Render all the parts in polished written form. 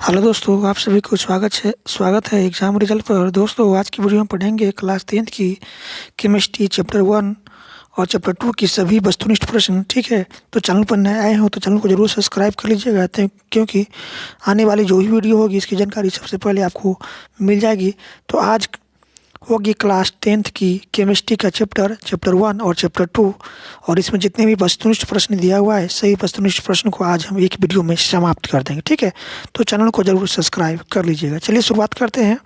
Hello दोस्तों, आप सभी को स्वागत है एग्ज़ाम रिजल्ट पर। दोस्तों, आज की वीडियो में पढ़ेंगे क्लास 10th की केमिस्ट्री चैप्टर 1 और चैप्टर 2 की सभी वस्तुनिष्ठ प्रश्न। ठीक है, तो चैनल पर नए आए हो तो चैनल को जरूर सब्सक्राइब कर लीजिएगा, क्योंकि आने वाली जो भी वीडियो होगी इसकी जानकारी सबसे पहले आपको मिल जाएगी। तो आज होगी क्लास 10th की केमिस्ट्री का चैप्टर 1 और चैप्टर 2, और इसमें जितने भी वस्तुनिष्ठ प्रश्न दिया हुआ है सही वस्तुनिष्ठ प्रश्न को आज हम एक वीडियो में समाप्त कर देंगे। ठीक है, तो चैनल को जरूर सब्सक्राइब कर लीजिएगा। चलिए शुरुआत करते हैं।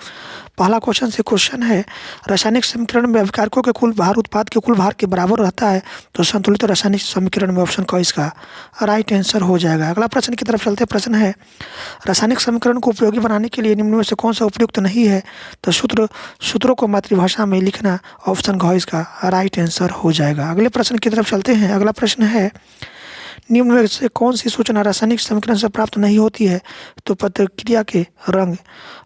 पहला क्वेश्चन है, रासायनिक समीकरण में अभिकारकों के कुल भार उत्पाद के कुल भार के बराबर रहता है तो संतुलित रासायनिक समीकरण में ऑप्शन का इसका राइट आंसर हो जाएगा। अगला प्रश्न की तरफ चलते हैं। प्रश्न है, रासायनिक समीकरण को उपयोगी बनाने के लिए निम्न में से कौन सा उपयुक्त नहीं है तो सूत्रों को मातृभाषा में लिखना ऑप्शन घ इसका राइट आंसर हो जाएगा। अगले प्रश्न की तरफ चलते हैं। अगला प्रश्न है, निम्न में से कौन सी सूचना रासायनिक समीकरण से प्राप्त नहीं होती है तो प्रतिक्रिया के रंग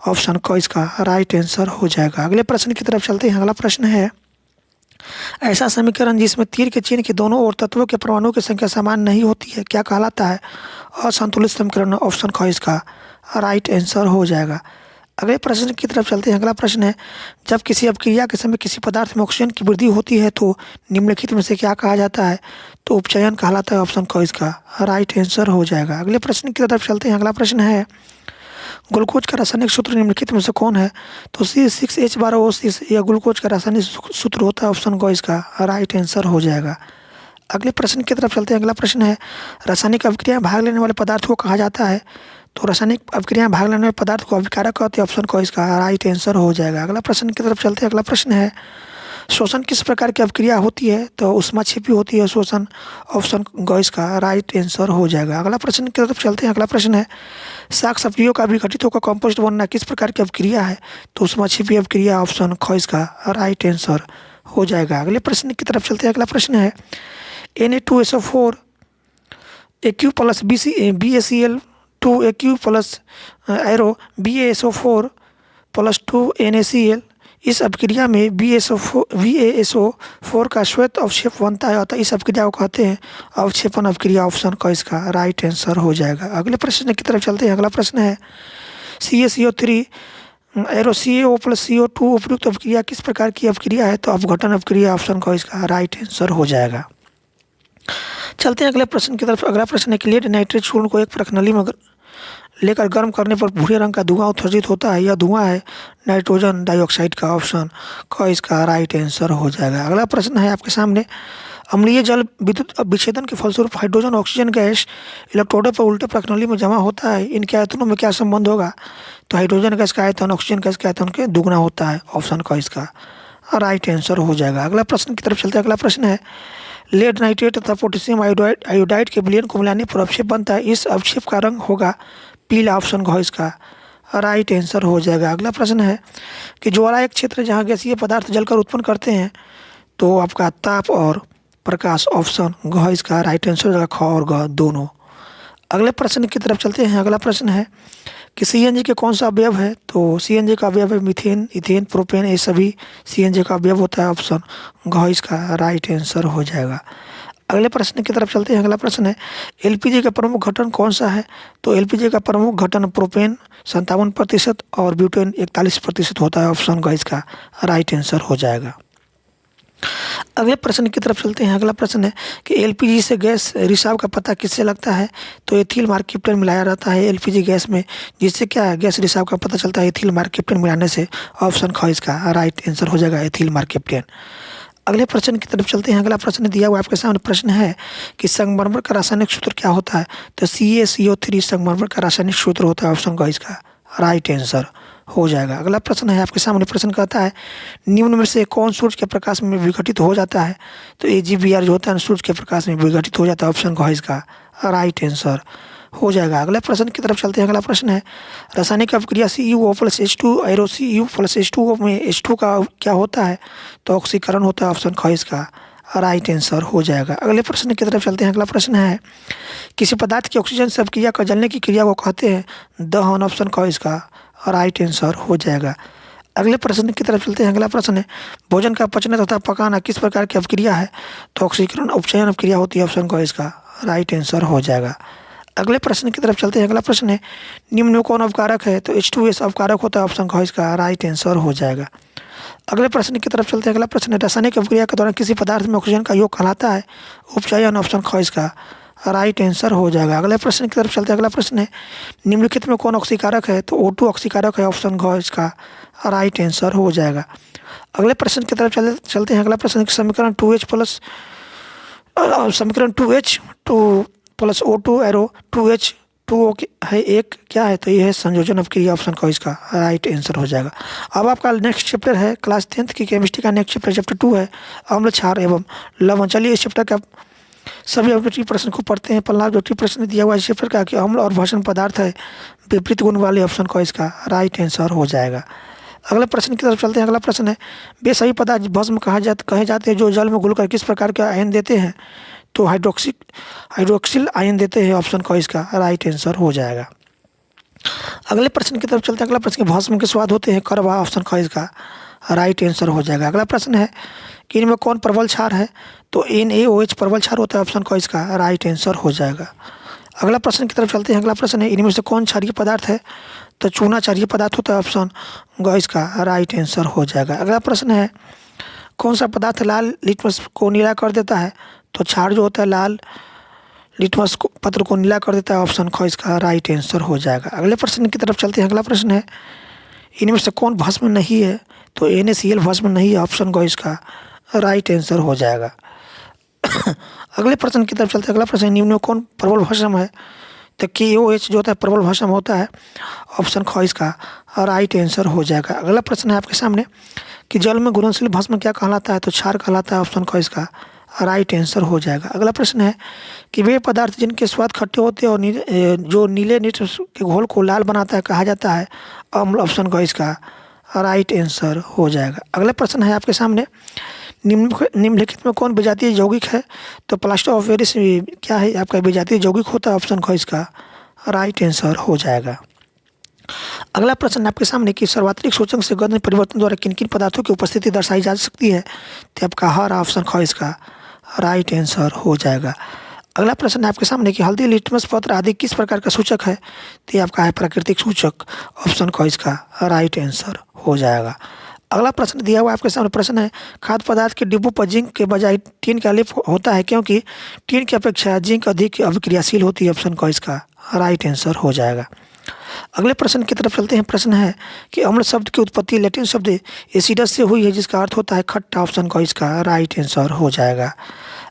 ऑप्शन क इसका राइट आंसर हो जाएगा। अगले प्रश्न की तरफ चलते हैं। अगला प्रश्न है, ऐसा समीकरण जिसमें तीर के चिन्ह के दोनों ओर तत्वों के परमाणुओं की संख्या समान नहीं होती है क्या कहलाता है? असंतुलित समीकरण ऑप्शन ख इसका राइट आंसर हो जाएगा। अगले प्रश्न की तरफ चलते हैं। अगला प्रश्न है, जब किसी अपक्रिया के समय किसी पदार्थ में ऑक्सीजन की वृद्धि होती है तो निम्नलिखित में से क्या कहा जाता है? तो उपचयन कहलाता है। ऑप्शन क इसका राइट आंसर हो जाएगा। अगले प्रश्न की तरफ चलते हैं। अगला प्रश्न है, ग्लूकोज का रासायनिक सूत्र निम्नलिखित में से कौन है? तो C6H12O6 यह ग्लूकोज का रासायनिक सूत्र होता है। ऑप्शन क इसका राइट आंसर हो जाएगा। अगले प्रश्न की तरफ चलते हैं। अगला प्रश्न है, रासायनिक अभिक्रिया में भाग लेने वाले पदार्थ को कहा जाता है तो रासायनिक अभिक्रिया में भाग लेने वाले पदार्थ को अभिकारक कहते हैं। ऑप्शन क इसका राइट आंसर हो जाएगा। अगला प्रश्न की तरफ चलते हैं। अगला प्रश्न है, शोषण किस प्रकार की अभिक्रिया होती है? तो ऊष्माक्षेपी होती है शोषण। ऑप्शन ग इसका राइट आंसर हो जाएगा। अगला प्रश्न की तरफ चलते हैं। अगला प्रश्न है, शाक सब्जियों का विघटित होकर कंपोस्ट बनना किस प्रकार की अभिक्रिया है? तो ऊष्माक्षेपी अभिक्रिया। ऑप्शन ख इसका राइट आंसर हो जाएगा। अगले प्रश्न की तरफ चलते हैं। अगला प्रश्न है, Na2SO4 AQ plus BaCl2 AQ plus arrow BaSO4 plus 2 NaCl इस अभिक्रिया में VaSO4 का श्वेत अवक्षेप बनता है, अतः इस अभिक्रिया को कहते हैं अवक्षेपण अभिक्रिया। ऑप्शन का इसका राइट आंसर हो जाएगा। अगले प्रश्न की तरफ चलते हैं। अगला प्रश्न है, CaCO3 arrow CaO plus CO2 उपयुक्त अभिक्रिया किस प्रकार की अभिक्रिया है? तो अपघटन अभिक्रिया। ऑप्शन का इसका राइट आंसर हो जाएगा। चलते हैं अगले प्रश्न की तरफ। अगला प्रश्न है कि लेड नाइट्रेट चूर्ण को एक प्रखनली में लेकर गर्म करने पर भूरे रंग का धुआं उत्सर्जित होता है। यह धुआं है नाइट्रोजन डाइऑक्साइड का। ऑप्शन क इसका राइट आंसर हो जाएगा। अगला प्रश्न है आपके सामने, अम्लीय जल विद्युत विच्छेदन के फलस्वरूप हाइड्रोजन ऑक्सीजन गैस इलेक्ट्रोडों पर उल्टे प्रखनली में जमा होता है, इनके आयतनों में क्या संबंध होगा? तो हाइड्रोजन गैस का आयतन ऑक्सीजन गैस के आयतन के दुगुना होता है। ऑप्शन क इसका राइट आंसर हो जाएगा। अगला प्रश्न की तरफ चलते हैं। अगला प्रश्न है, लेड नाइट्रेट तथा पोटेशियम आयोडाइड के विलयन को मिलाने पर अवक्षेप बनता है, इस अवक्षेप का रंग होगा पीला। ऑप्शन घ इसका राइट आंसर हो जाएगा। अगला प्रश्न है कि ज्वाला एक क्षेत्र जहां गैसीय पदार्थ जलकर उत्पन्न करते हैं तो आपका ताप और प्रकाश। ऑप्शन घ इसका राइट आंसर हो जाएगा, ख और ग दोनों। अगले प्रश्न की तरफ चलते हैं। अगला प्रश्न है कि CNG के कौन सा अवयव है? तो CNG का अवयव है मीथेन, इथेन, प्रोपेन, ये सभी CNG का अवयव होता है। ऑप्शन घ इसका राइट आंसर हो जाएगा। अगले प्रश्न की तरफ चलते हैं। अगला प्रश्न है, LPG का प्रमुख घटक कौन सा है? तो LPG का प्रमुख घटक प्रोपेन 57% और ब्यूटेन 41% होता है। ऑप्शन का इसका राइट आंसर हो जाएगा। अगले प्रश्न की तरफ चलते हैं। अगला प्रश्न है कि LPG से गैस रिसाव का पता किससे लगता है? तो एथिल मार्केप्टेन मिलाया रहता है LPG गैस में, जिससे क्या है गैस रिसाव का पता चलता है एथिल मार्केप्टेन मिलाने से। ऑप्शन ख इसका राइट आंसर हो जाएगा, एथिल मार्केप्टेन। अगले प्रश्न की तरफ चलते हैं। अगला प्रश्न दिया हुआ आपके सामने प्रश्न है कि संगमरमर का रासायनिक सूत्र क्या होता है? तो CaCO3 संगमरमर का रासायनिक सूत्र होता है। ऑप्शन का इसका राइट आंसर हो जाएगा। अगला प्रश्न है आपके सामने। प्रश्न कहता है, निम्न में से कौन सूर्य के प्रकाश में विघटित हो जाता है? तो AgBr जो होता है सूर्य के प्रकाश में विघटित हो जाता है। ऑप्शन का इसका राइट आंसर हो जाएगा। अगले प्रश्न की तरफ चलते हैं। अगला प्रश्न है, रासायनिक अभिक्रिया CuO plus H2 arrow Cu plus H2O में H2 का क्या होता है? तो ऑक्सीकरण होता है। ऑप्शन ख इसका राइट आंसर हो जाएगा। अगले प्रश्न की तरफ चलते हैं। अगला प्रश्न है, किसी पदार्थ की ऑक्सीजन से अभिक्रिया कर जलने की क्रिया को कहते हैं दहन। ऑप्शन क इसका राइट आंसर हो जाएगा। अगले प्रश्न की तरफ चलते हैं। अगला प्रश्न है, भोजन का पचना तथा पकाना किस प्रकार की अभिक्रिया है? तो ऑक्सीकरण उपचयन अभिक्रिया होती है। ऑप्शन क इसका राइट आंसर हो जाएगा। अगले प्रश्न की तरफ चलते हैं। अगला प्रश्न है निम्न में कौन अवकारक है? तो H2S अवकारक होता है, ऑप्शन ख इसका राइट आंसर हो जाएगा। अगले प्रश्न की तरफ चलते हैं। अगला प्रश्न है रासायनिक अभिक्रिया के दौरान किसी पदार्थ में ऑक्सीजन का योग कहलाता है? उपचयन, ऑप्शन ख इसका राइट आंसर हो जाएगा। अगले प्रश्न की तरफ चलते हैं। अगला प्रश्न है निम्नलिखित में कौन ऑक्सीकारक है? तो O2 ऑक्सीकारक है, ऑप्शन घ इसका राइट आंसर हो जाएगा। अगले प्रश्न की तरफ चलते हैं। अगला प्रश्न समीकरण 2H प्लस समीकरण 2H 2 plus O2 arrow 2H 2O है एक क्या है? तो ये है संयोजन अभिक्रिया, ऑप्शन का इसका राइट आंसर हो जाएगा। अब आपका नेक्स्ट चैप्टर है क्लास 10th की केमिस्ट्री का नेक्स्ट चैप्टर, चैप्टर 2 है अम्ल, क्षार एवं लवण। चलिए इस चैप्टर का सभी ऑब्जेक्टिव प्रश्न को पढ़ते हैं। पहला ऑब्जेक्टिव प्रश्न दिया हुआ है इस चैप्टर का कि अम्ल और भस्म पदार्थ है विपरीत गुण वाले, ऑप्शन का इसका राइट आंसर हो जाएगा। अगले प्रश्न की तरफ चलते हैं। अगला प्रश्न है वे सभी पदार्थ भस्म कहे जाते हैं जो जल में घुलकर किस प्रकार के आयन देते हैं? तो हाइड्रोक्सिल आयन देते हैं, ऑप्शन क इसका राइट आंसर हो जाएगा। अगले प्रश्न की तरफ चलते हैं। अगला प्रश्न भस्म के स्वाद होते हैं कड़वा, ऑप्शन ख इसका राइट आंसर हो जाएगा। अगला प्रश्न है कि इनमें कौन प्रबल क्षार है? तो NaOH प्रबल क्षार होता है, ऑप्शन क इसका राइट आंसर हो जाएगा। अगला प्रश्न की तरफ चलते हैं। अगला प्रश्न है इनमें से कौन क्षारीय पदार्थ है? तो चूना क्षारीय पदार्थ होता है, ऑप्शन ग इसका राइट आंसर हो जाएगा। अगला प्रश्न है कौन सा पदार्थ लाल लिटमस को नीला कर देता है? तो क्षार जो होता है लाल लिटमस पत्र को नीला कर देता है, ऑप्शन ख इसका राइट आंसर हो जाएगा। अगले प्रश्न की तरफ चलते हैं। अगला प्रश्न है इनमें से कौन भस्म नहीं है? तो NaCl भस्म नहीं है, ऑप्शन ग इसका राइट आंसर हो जाएगा। अगले प्रश्न की तरफ चलते हैं। अगला प्रश्न निम्न में कौन प्रबल भस्म है? तो KOH जो होता है प्रबल भस्म होता है, ऑप्शन ख इसका राइट आंसर हो जाएगा। अगला प्रश्न है आपके सामने कि जल में घुलनशील भस्म क्या कहलाता है? तो क्षार कहलाता है, ऑप्शन ख इसका राइट आंसर हो जाएगा। अगला प्रश्न है कि वे पदार्थ जिनके स्वाद खट्टे होते हैं और जो नीले मिर्च के घोल को लाल बनाता है कहा जाता है अम्ल, ऑप्शन क इसका राइट आंसर हो जाएगा। अगला प्रश्न है आपके सामने निम्नलिखित में कौन विजातीय यौगिक है? तो प्लास्टर ऑफ पेरिस क्या है? आपका विजातीय यौगिक होता है, ऑप्शन ख इसका राइट आंसर हो जाएगा। अगला प्रश्न आपके सामने कि सार्वत्रिक सूचक से गंध परिवर्तन द्वारा किन किन पदार्थों की उपस्थिति दर्शाई जा सकती है? तो आपका हर, ऑप्शन ख इसका राइट आंसर हो जाएगा। अगला प्रश्न है आपके सामने कि हल्दी, लिटमस पत्र आदि किस प्रकार का सूचक है? तो ये आपका है प्राकृतिक सूचक, ऑप्शन ख इसका राइट आंसर हो जाएगा। अगला प्रश्न दिया हुआ आपके सामने प्रश्न है खाद्य पदार्थ के डिब्बों पर जिंक के बजाय टिन का लेप होता है क्योंकि टिन की अपेक्षा जिंक अधिक अभिक्रियाशील होती है, ऑप्शन क इसका राइट आंसर हो जाएगा। अगले प्रश्न की तरफ चलते हैं। प्रश्न है कि अम्ल शब्द की उत्पत्ति लैटिन शब्द एसिडस से हुई है जिसका अर्थ होता है खट्टा, ऑप्शन क इसका राइट आंसर हो जाएगा।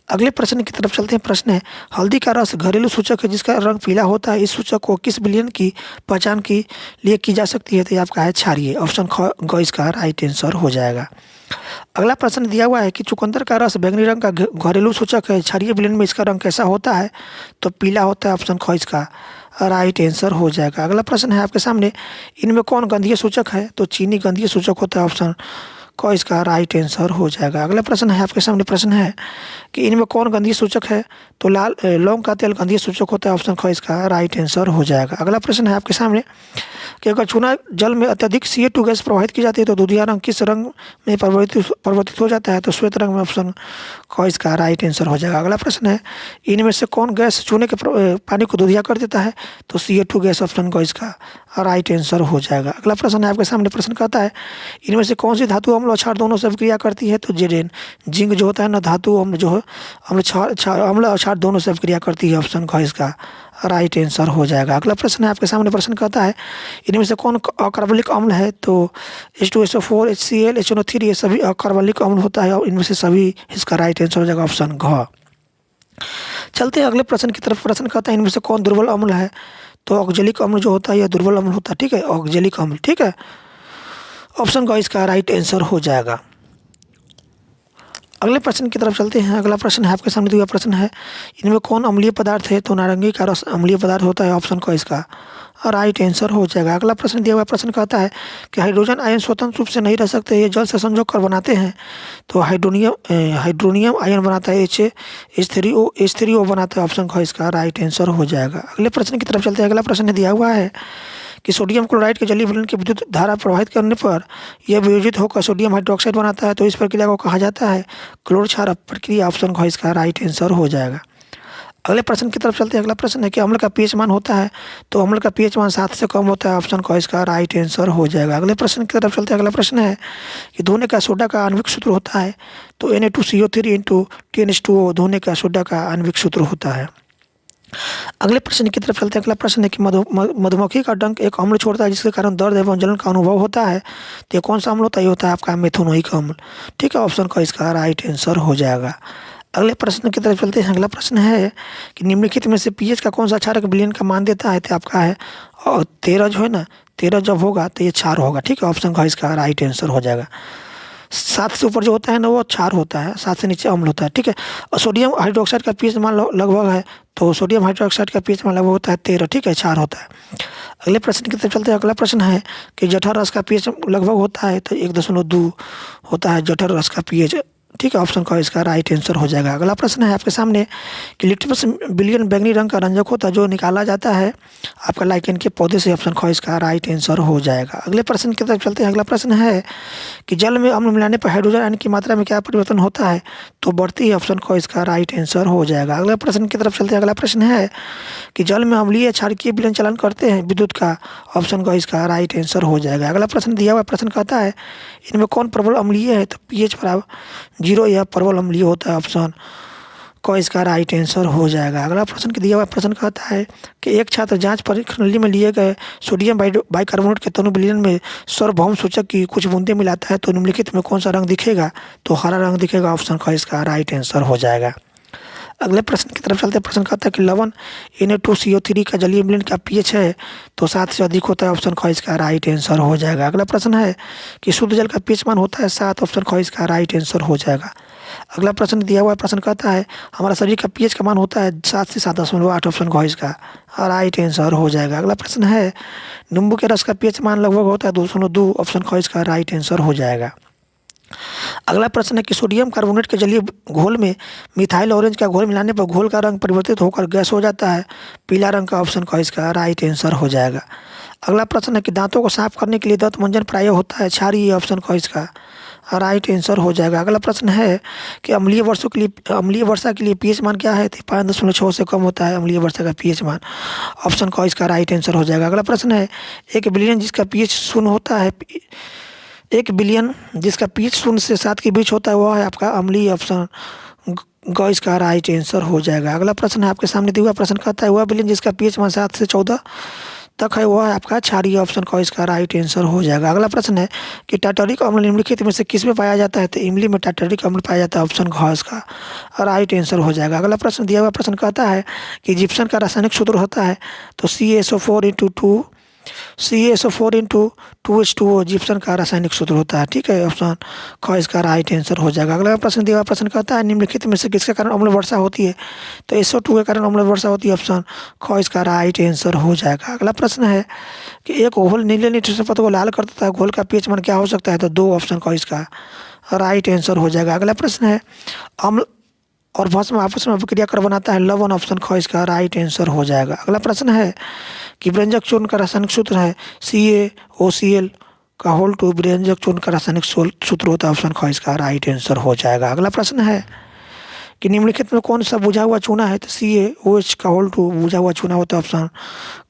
अगले प्रश्न की तरफ चलते हैं। प्रश्न है हल्दी का रस घरेलू सूचक है जिसका रंग पीला होता है, इस सूचक को किस विलयन की पहचान के लिए की जा सकती है? तो ये आपका है क्षारीय, ऑप्शन ग इसका राइट आंसर हो जाएगा। अगला प्रश्न दिया हुआ है कि चुकंदर का रस बैंगनी रंग का घरेलू सूचक है, क्षारीय विलयन में इसका रंग कैसा होता है? तो पीला होता है, ऑप्शन ख इसका राइट आंसर हो जाएगा। अगला प्रश्न है आपके सामने इनमें कौन गंधीय सूचक है? तो चीनी गंधीय सूचक होता है, ऑप्शन क इसका राइट आंसर हो जाएगा। अगला प्रश्न है आपके सामने प्रश्न है कि इनमें कौन गंधीय सूचक है? तो लौंग का तेल गंधीय सूचक होता है, ऑप्शन ख इसका राइट आंसर हो जाएगा। अगला प्रश्न है आपके सामने कि अगर चूना जल में अत्यधिक CO2 गैस प्रवाहित की जाती है तो दूधिया रंग किस रंग में परिवर्तित हो जाता है? तो श्वेत रंग में, ऑप्शन क इसका राइट आंसर हो जाएगा। अगला प्रश्न है इनमें से कौन गैस चूने के पानी को दूधिया कर देता है? तो CO2 गैस, ऑप्शन क इसका राइट आंसर हो जाएगा। अगला प्रश्न है आपके सामने प्रश्न कहता है इनमें से कौन सी धातु अम्ल और क्षार दोनों से अभिक्रिया करती है? तो जेडेन जिंक जो होता है ना धातु अम्ल जो है अम्ल और क्षार दोनों से अभिक्रिया करती है, ऑप्शन ख इसका राइट आंसर हो जाएगा। अगला प्रश्न है आपके सामने प्रश्न कहता है इनमें से कौन अकार्बनिक अम्ल है? तो H2SO4 HCl HNO3 ये सभी अकार्बनिक अम्ल होता है और इनमें से सभी इसका राइट आंसर हो जाएगा, ऑप्शन घ। चलते हैं अगले प्रश्न की तरफ। प्रश्न कहता है इनमें से कौन दुर्बल अम्ल है? तो ऑक्जेलिक अम्ल जो होता है यह दुर्बल अम्ल होता है, ठीक है, ऑक्जेलिक अम्ल, ठीक है, ऑप्शन ग इसका राइट आंसर हो जाएगा। अगले प्रश्न की तरफ चलते हैं। अगला प्रश्न है आपके सामने दिया प्रश्न है इनमें कौन अम्लीय पदार्थ है? तो नारंगी का रस अम्लीय पदार्थ होता है, ऑप्शन क इसका राइट आंसर हो जाएगा। अगला प्रश्न दिया हुआ प्रश्न कहता है कि हाइड्रोजन आयन स्वतंत्र रूप से नहीं रह सकते, ये जल से संजोग कर बनाते हैं। तो हाइड्रोनियम आयन बनाता है H3O बनाता है, ऑप्शन ख इसका राइट आंसर हो जाएगा। अगले प्रश्न की तरफ चलते हैं। अगला प्रश्न दिया हुआ है कि सोडियम क्लोराइड के जलीय विलयन की विद्युत धारा प्रवाहित करने पर यह वियोजित होकर सोडियम हाइड्रोक्साइड बनाता है, तो इस प्रक्रिया को कहा जाता है क्लोर क्षार प्रक्रिया, ऑप्शन ख इसका राइट आंसर हो जाएगा। अगले प्रश्न की तरफ चलते हैं। अगला प्रश्न है कि अम्ल का पीएच मान होता है, तो अम्ल का पीएच मान 7 से कम होता है, ऑप्शन क इसका राइट आंसर हो जाएगा। अगले प्रश्न की तरफ चलते हैं। अगला प्रश्न है कि धोने का सोडा का आणविक सूत्र होता है, तो Na2CO3 इंटू TnH2O धोने का सोडा का आणविक सूत्र होता है। अगले प्रश्न की तरफ चलते हैं। अगला प्रश्न है कि मधुमक्खी का डंक एक अम्ल छोड़ता है जिसके कारण दर्द एवं जलन का अनुभव होता है, तो ये कौन सा अम्ल होता है? ये होता है आपका मेथोनोइक अम्ल। ठीक है, ऑप्शन क इसका राइट आंसर हो जाएगा। अगले प्रश्न की तरफ चलते हैं। अगला प्रश्न है कि निम्नलिखित में से पीएच का कौन सा क्षारक विलयन का मान देता है? तो आपका है और 13 जो है ना, 13 जब होगा तो ये क्षार होगा। ठीक है, ऑप्शन क इसका राइट आंसर हो जाएगा। 7 से ऊपर जो होता है ना वो क्षार होता है, 7 से नीचे अम्ल होता है। ठीक है, और सोडियम हाइड्रोक्साइड का पीएच मान लगभग है, तो सोडियम हाइड्रोक्साइड का पीएच मान लगभग होता है 13। ठीक है, क्षार होता है। अगले प्रश्न की तरफ चलते हैं। अगला प्रश्न है कि जठर रस का पीएच लगभग होता है, तो 1.2 होता है जठर रस का पीएच। ठीक है, ऑप्शन का इसका राइट आंसर हो जाएगा। अगला प्रश्न है आपके सामने कि लिटमस विलियन बैंगनी रंग का रंजक होता है जो निकाला जाता है आपका लाइकेन के पौधे से, ऑप्शन ख इसका राइट आंसर हो जाएगा। अगले प्रश्न की तरफ चलते हैं। अगला प्रश्न है कि जल में अम्ल मिलाने पर हाइड्रोजन आयन की मात्रा में क्या परिवर्तन होता है? तो बढ़ती है, ऑप्शन ख इसका राइट आंसर हो जाएगा। अगले प्रश्न की तरफ चलते हैं। अगला प्रश्न है कि जल में अम्लीय क्षारकीय विलयन चलन करते हैं विद्युत का, ऑप्शन क इसका राइट आंसर हो जाएगा। अगला प्रश्न दिया हुआ प्रश्न कहता है इनमें कौन प्रबल अम्लीय है? तो पीएच बराबर 0 यह प्रबल अम्लीय होता है, ऑप्शन क इसका राइट आंसर हो जाएगा। अगला प्रश्न दिया हुआ प्रश्न कहता है कि एक छात्र जांच प्रणाली में लिए गए सोडियम बाइकार्बोनेट के तनु विलयन में सार्वभौम सूचक की कुछ बूंदे मिलाता है, तो निम्नलिखित में कौन सा रंग दिखेगा? तो हरा रंग दिखेगा, ऑप्शन क इसका राइट आंसर हो जाएगा। अगले प्रश्न की तरफ चलते हैं। प्रश्न कहता है कि लवण Na2CO3 का जलीय विलयन का पीएच है, तो 7 से अधिक होता है, ऑप्शन ख इसका राइट आंसर हो जाएगा। अगला प्रश्न है कि शुद्ध जल का पीएच मान होता है 7, ऑप्शन ख इसका राइट आंसर हो जाएगा। अगला प्रश्न दिया हुआ प्रश्न कहता है हमारा शरीर का पीएच का मान होता है 7 से 7.8, ऑप्शन ख इसका राइट आंसर हो जाएगा। अगला प्रश्न है नींबू के रस का पीएच मान लगभग होता है 2.2, ऑप्शन ख इसका राइट आंसर हो जाएगा। अगला प्रश्न है कि सोडियम कार्बोनेट के जलीय घोल में मिथाइल ऑरेंज का घोल मिलाने पर घोल का रंग परिवर्तित होकर गैस हो जाता है, पीला रंग का, ऑप्शन क इसका राइट आंसर हो जाएगा। अगला प्रश्न है कि दांतों को साफ करने के लिए दंत मंजन प्रायः होता है क्षारीय, ऑप्शन क इसका राइट आंसर हो जाएगा। अगला प्रश्न है कि अम्लीय वर्षा के लिए पीएच मान क्या है? तो 5.6 से कम होता है अम्लीय वर्षा का पीएच मान, ऑप्शन क इसका राइट आंसर हो जाएगा। अगला प्रश्न है 1 बिलियन जिसका पीएच 0 होता है, 1 बिलियन जिसका पीएच 0 से 7 के बीच होता है वह है आपका अम्लीय, ऑप्शन ग इसका राइट आंसर हो जाएगा। अगला प्रश्न है आपके सामने दिया हुआ प्रश्न कहता है वह बिलियन जिसका पीएच मान 7 से 14 तक है वह है आपका क्षारीय, ऑप्शन क इसका राइट आंसर हो जाएगा। अगला प्रश्न है कि टार्टरिक अम्ल निम्नलिखित में से किस में पाया जाता है? तो इमली में टार्टरिक अम्ल पाया जाता है, ऑप्शन घ इसका राइट आंसर हो जाएगा। अगला प्रश्न दिया हुआ प्रश्न कहता है कि जिप्सम का रासायनिक सूत्र होता है, तो CaSO4 इंटू 2H2O जिप्सम का रासायनिक सूत्र होता है। ठीक है, ऑप्शन ख इसका राइट आंसर हो जाएगा। अगला प्रश्न दिया हुआ प्रश्न कहता है निम्नलिखित में से किसके कारण अम्ल वर्षा होती है? तो SO2 के कारण अम्ल वर्षा होती है, ऑप्शन ख इसका राइट आंसर हो जाएगा। अगला प्रश्न है कि एक घोल नीले निट्रिशन पदार्थ को लाल कर देता है, घोल का पीएच मान क्या हो सकता है? तो 2, ऑप्शन क इसका राइट आंसर हो जाएगा। अगला प्रश्न है अम्ल और भस्म आपस में अभिक्रिया कर बनाता है लवण, ऑप्शन ख इसका राइट आंसर हो जाएगा। अगला प्रश्न है कि व्यंजक चूर्ण का रासायनिक सूत्र है CaOCl का होल टू व्यंजक चूर्ण का रासायनिक सूत्र होता है, ऑप्शन ख इसका राइट आंसर हो जाएगा। अगला प्रश्न है कि निम्नलिखित में कौन सा बुझा हुआ चूना है? तो CaOH का होल टू बुझा हुआ चूना होता है, ऑप्शन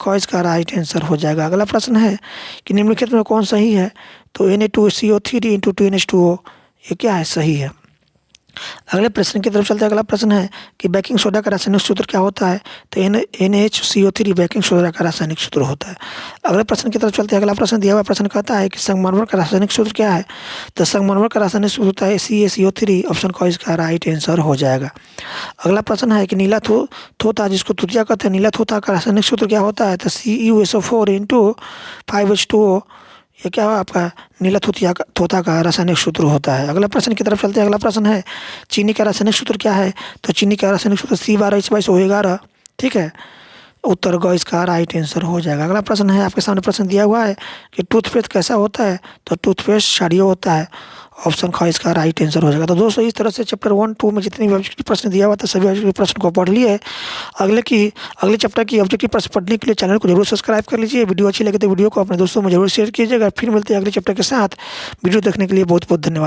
ख इसका राइट आंसर हो जाएगा। अगला प्रश्न है कि निम्नलिखित में कौन सही है? तो Na2CO3 इंटू 2NH2O ये क्या है? सही है। अगले प्रश्न की तरफ चलते हैं। अगला प्रश्न है कि बेकिंग सोडा का रासायनिक सूत्र क्या होता है? तो NaHCO3 बेकिंग सोडा का रासायनिक सूत्र होता है। अगले प्रश्न की तरफ चलते हैं। अगला प्रश्न दिया हुआ प्रश्न कहता है कि संगमरमर का रासायनिक सूत्र क्या है? तो संगमरमर का रासायनिक सूत्र होता है CaCO3, ऑप्शन क इसका राइट आंसर हो जाएगा। अगला प्रश्न है कि नीला थोथा जिसको तुतिया कहते हैं, नीला थोथा का रासायनिक सूत्र क्या होता है? तो CuSO4 इंटू 5H2O ये क्या है आपका नीला थोथा का रासायनिक सूत्र होता है। अगला प्रश्न की तरफ चलते हैं। अगला प्रश्न है चीनी का रासायनिक सूत्र क्या है? तो चीनी का रासायनिक सूत्र C12H22O11। ठीक है, उत्तर ग इसका राइट आंसर हो जाएगा। अगला प्रश्न है आपके सामने प्रश्न दिया हुआ है कि टूथपेस्ट कैसा होता है? तो टूथपेस्ट क्षारीय होता है, ऑप्शन ख इसका राइट आंसर हो जाएगा। तो दोस्तों इस तरह से चैप्टर 1, 2 में जितने भी ऑब्जेक्टिव प्रश्न दिया हुआ था सभी ऑब्जेक्टिव प्रश्न को पढ़ लिए। अगले चैप्टर की ऑब्जेक्टिव प्रश्न पढ़ने के लिए चैनल को जरूर सब्सक्राइब कर लीजिए। वीडियो अच्छी लगे तो वीडियो को अपने दोस्तों में जरूर शेयर कीजिएगा। फिर मिलते हैं अगले चैप्टर के साथ। वीडियो देखने के लिए बहुत बहुत धन्यवाद।